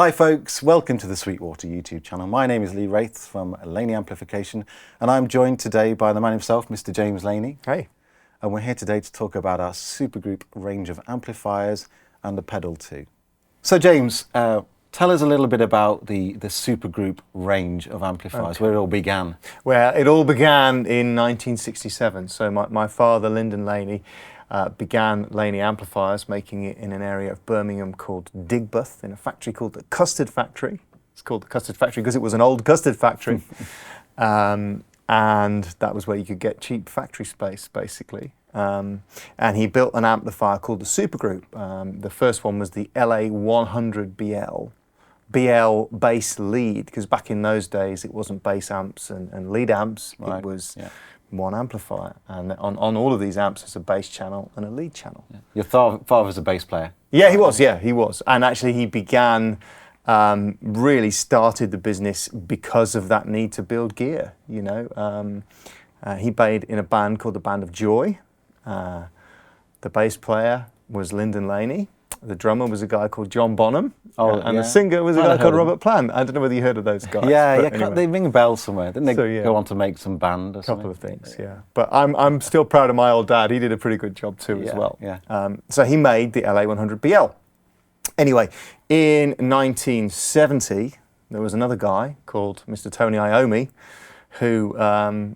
Hi folks, welcome to the Sweetwater YouTube channel. My name is Lee Wrathe from Laney Amplification, and I'm joined today by the man himself, Mr. James Laney. Hey. And we're here today to talk about our supergroup range of amplifiers and the pedal too. So James, tell us a little bit about the supergroup range of amplifiers, where it all began. Well, it all began in 1967. So my father, Lyndon Laney, began Laney Amplifiers, making it in an area of Birmingham called Digbeth, in a factory called the Custard Factory. It's called the Custard Factory because it was an old custard factory. And that was where you could get cheap factory space, basically. And he built an amplifier called the Supergroup. The first one was the LA100BL. BL bass lead, because back in those days it wasn't bass amps and lead amps, right. It was one amplifier, and on all of these amps there's a bass channel and a lead channel. Yeah. Your father's a bass player? Yeah, he was, and actually he began, really started the business because of that need to build gear, you know. He played in a band called the Band of Joy. The bass player was Lyndon Laney. The drummer was a guy called John Bonham, and the singer was a guy called Robert Plant. I don't know whether you heard of those guys. Anyway. They ring a bell somewhere. Didn't they go on to make some band or something? A couple of things, yeah. But I'm still proud of my old dad. He did a pretty good job too as well. Yeah. So he made the LA100BL. Anyway, in 1970, there was another guy called Mr. Tony Iommi who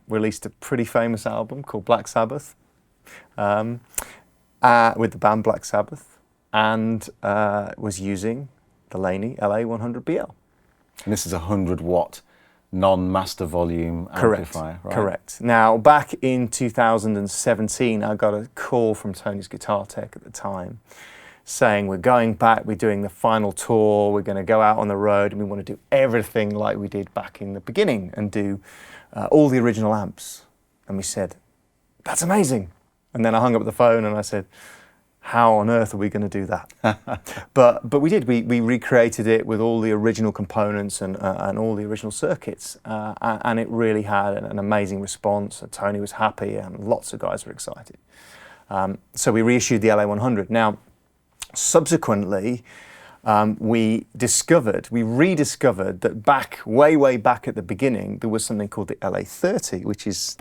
released a pretty famous album called Black Sabbath with the band Black Sabbath. And was using the Laney LA100BL. And this is a 100-watt non-master volume amplifier, right? Correct. Now, back in 2017, I got a call from Tony's guitar tech at the time saying, we're going back, we're doing the final tour, we're going to go out on the road, and we want to do everything like we did back in the beginning and do all the original amps. And we said, that's amazing. And then I hung up the phone and I said, how on earth are we going to do that? but we did. We recreated it with all the original components and all the original circuits, and it really had an amazing response. Tony was happy, and lots of guys were excited. So we reissued the LA100. Now, subsequently, we rediscovered that way back at the beginning, there was something called the LA30, which is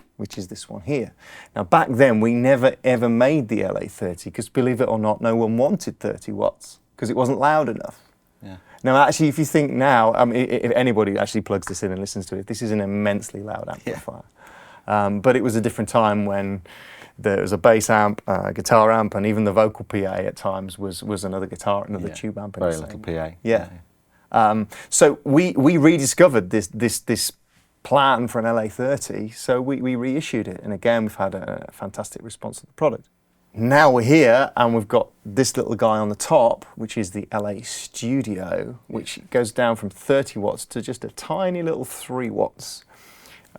this one here. Now back then we never ever made the LA30 because, believe it or not, no one wanted 30 watts because it wasn't loud enough. Yeah. Now actually, if you think now, I mean, if anybody actually plugs this in and listens to it, this is an immensely loud amplifier. Yeah. But it was a different time when there was a bass amp, a guitar amp, and even the vocal PA at times was another guitar, another tube amp. Very little PA. Yeah. So we rediscovered this plan for an LA30, so we reissued it, and again we've had a fantastic response to the product. Now we're here and we've got this little guy on the top, which is the LA Studio, which goes down from 30 watts to just a tiny little 3 watts.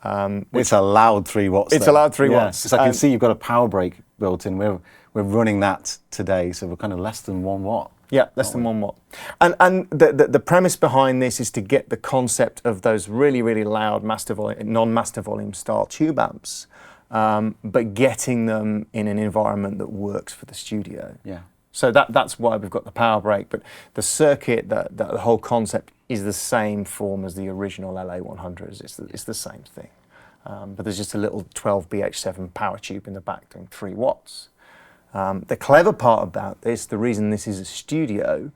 It's a loud 3 watts. It's a loud 3 watts. So I can see you've got a power brake built in. We're running that today, so we're kind of less than 1 watt. Yeah, less than 1 watt. And the premise behind this is to get the concept of those really, really loud non-master volume style tube amps, but getting them in an environment that works for the studio. Yeah. So that's why we've got the power brake, but the circuit, the whole concept is the same form as the original LA100s. It's the same thing. But there's just a little 12BH7 power tube in the back doing 3 watts. The clever part about this, the reason this is a studio,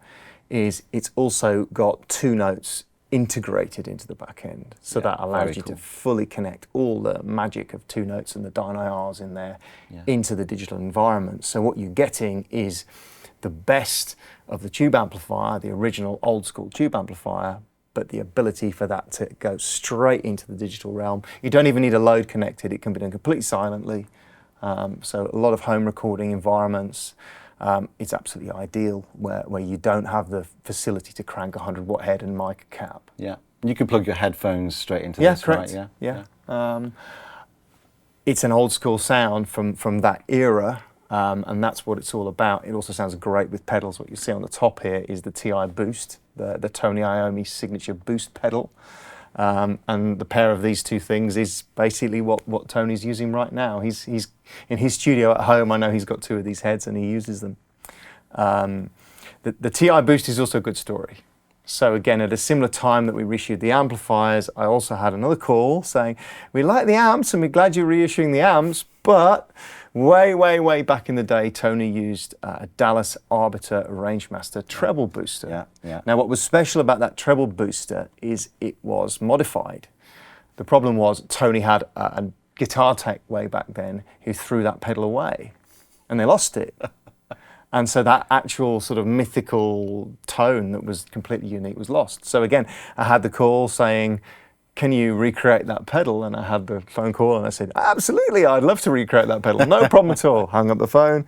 is it's also got 2 notes integrated into the back end. So that allows you to fully connect all the magic of 2 notes and the dyne IRs in there into the digital environment. So what you're getting is the best of the tube amplifier, the original old school tube amplifier, but the ability for that to go straight into the digital realm. You don't even need a load connected. It can be done completely silently. So a lot of home recording environments, it's absolutely ideal where you don't have the facility to crank a 100-watt head and mic cap. Yeah, you can plug your headphones straight into this, correct. Right? Yeah. It's an old school sound from that era, and that's what it's all about. It also sounds great with pedals. What you see on the top here is the TI Boost, the Tony Iommi signature boost pedal. And the pair of these two things is basically what Tony's using right now. He's in his studio at home. I know he's got 2 of these heads and he uses them. The TI Boost is also a good story. So again, at a similar time that we reissued the amplifiers, I also had another call saying, we like the amps and we're glad you're reissuing the amps, but way back in the day, Tony used a Dallas Arbiter Rangemaster treble booster. Yeah, yeah. Now what was special about that treble booster is it was modified. The problem was Tony had a guitar tech way back then who threw that pedal away and they lost it. And so that actual sort of mythical tone that was completely unique was lost. So again, I had the call saying, can you recreate that pedal? And I had the phone call and I said, absolutely, I'd love to recreate that pedal. No problem at all. Hung up the phone.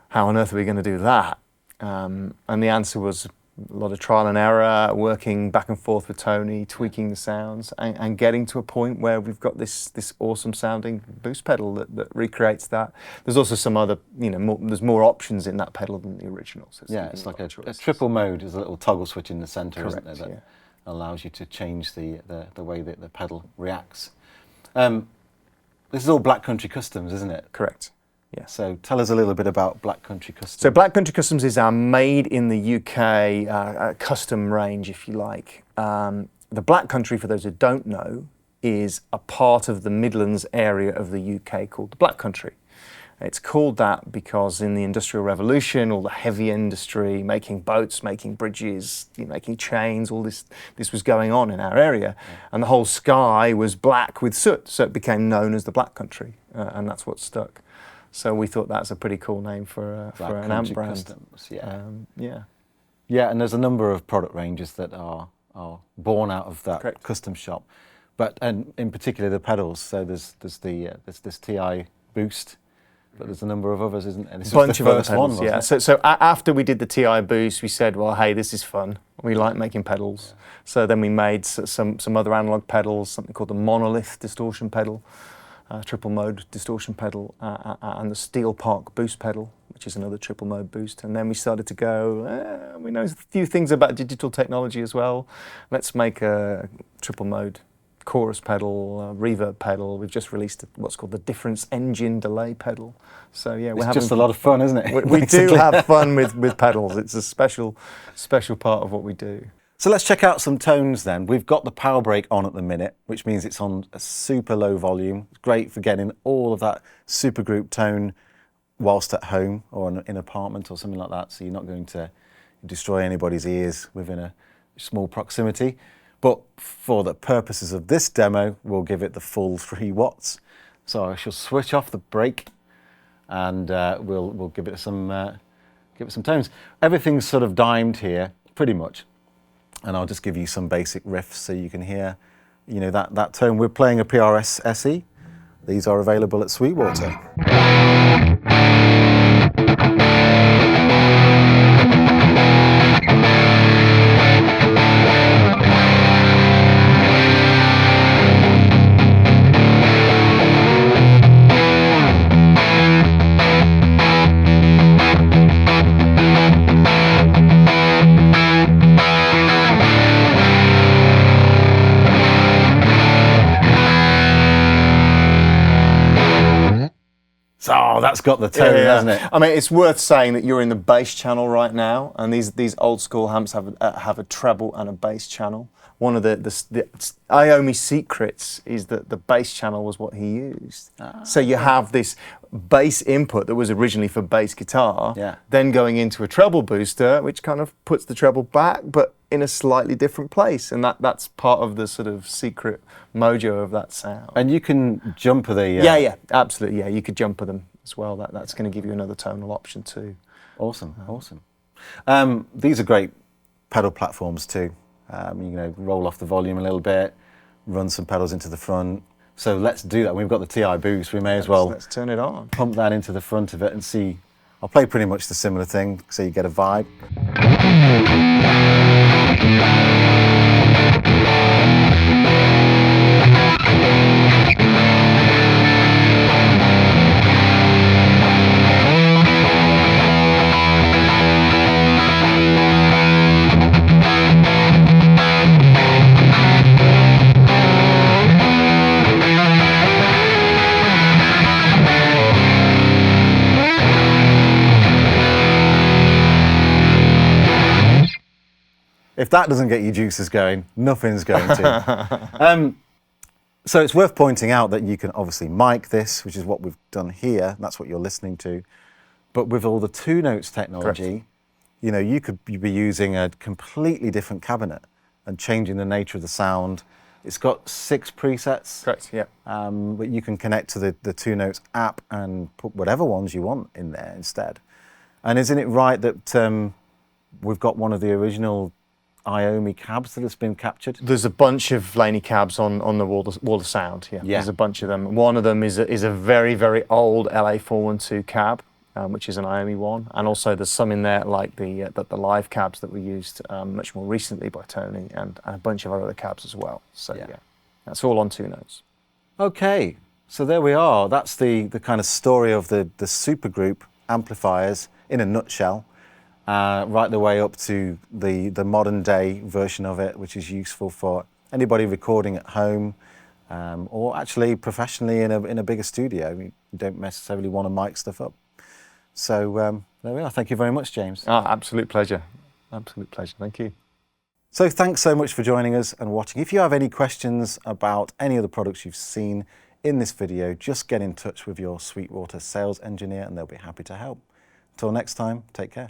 How on earth are we going to do that? And the answer was a lot of trial and error, working back and forth with Tony, tweaking the sounds, and getting to a point where we've got this awesome sounding boost pedal that recreates that. There's also some other, there's more options in that pedal than the original. So it's like a triple mode. There's a little toggle switch in the center, isn't there, that allows you to change the way that the pedal reacts. This is all Black Country Customs, isn't it? Correct. Yeah. So tell us a little bit about Black Country Customs. So Black Country Customs is our made in the UK custom range, if you like. The Black Country, for those who don't know, is a part of the Midlands area of the UK called the Black Country. It's called that because in the Industrial Revolution, all the heavy industry, making boats, making bridges, making chains, all this was going on in our area. Yeah. And the whole sky was black with soot, so it became known as the Black Country, and that's what stuck. So we thought that's a pretty cool name for an amp brand. Customs, yeah, and there's a number of product ranges that are born out of that custom shop, and in particular the pedals. So there's this TI Boost, but there's a number of others, isn't there? This was the first one, wasn't it? So after we did the TI Boost, we said, well, hey, this is fun. We like making pedals. Yeah. So then we made some other analog pedals, something called the Monolith distortion pedal. Triple mode distortion pedal and the Steel Park boost pedal, which is another triple mode boost. And then we started to go, we know a few things about digital technology as well. Let's make a triple mode chorus pedal, reverb pedal. We've just released what's called the difference engine delay pedal. So yeah, it's just a lot of fun, isn't it? We do have fun with pedals. It's a special part of what we do. So let's check out some tones then. We've got the power brake on at the minute, which means it's on a super low volume. It's great for getting all of that supergroup tone whilst at home or in an apartment or something like that, so you're not going to destroy anybody's ears within a small proximity. But for the purposes of this demo, we'll give it the full 3 watts. So I shall switch off the brake and we'll give it some tones. Everything's sort of dimed here, pretty much. And I'll just give you some basic riffs so you can hear, that tone. We're playing a PRS SE. These are available at Sweetwater. So that's got the tone, hasn't it? I mean, it's worth saying that you're in the bass channel right now, and these old school amps have a treble and a bass channel. One of the Iommi secrets is that the bass channel was what he used. So you have this bass input that was originally for bass guitar, then going into a treble booster, which kind of puts the treble back, but in a slightly different place, and that's part of the sort of secret mojo of that sound. And you can jumper the... Yeah, absolutely, yeah. You could jumper them as well. That's going to give you another tonal option too. Awesome. These are great pedal platforms too. Roll off the volume a little bit, run some pedals into the front. So let's do that. We've got the TI Boost. We may as well... Let's turn it on. Pump that into the front of it and see... I'll play pretty much the similar thing so you get a vibe. If that doesn't get your juices going, nothing's going to. So it's worth pointing out that you can obviously mic this, which is what we've done here. That's what you're listening to. But with all the two notes technology, Correct. you know, you could be using a completely different cabinet and changing the nature of the sound. It's got 6 presets. Correct, yeah. But you can connect to the two notes app and put whatever ones you want in there instead. And isn't it right that we've got one of the original Iommi cabs that has been captured? There's a bunch of Laney cabs on the Wall of Sound. Yeah, Yeah. There's a bunch of them. One of them is a very, very old LA 412 cab, which is an Iommi one, and also there's some in there like the live cabs that were used much more recently by Tony, and a bunch of other cabs as well. So yeah, that's all on two notes. Okay, so there we are. That's the kind of story of the supergroup amplifiers in a nutshell. Right the way up to the modern day version of it, which is useful for anybody recording at home or actually professionally in a bigger studio. You don't necessarily want to mic stuff up. So there we are. Thank you very much, James. Absolute pleasure. Absolute pleasure. Thank you. So thanks so much for joining us and watching. If you have any questions about any of the products you've seen in this video, just get in touch with your Sweetwater sales engineer and they'll be happy to help. Until next time, take care.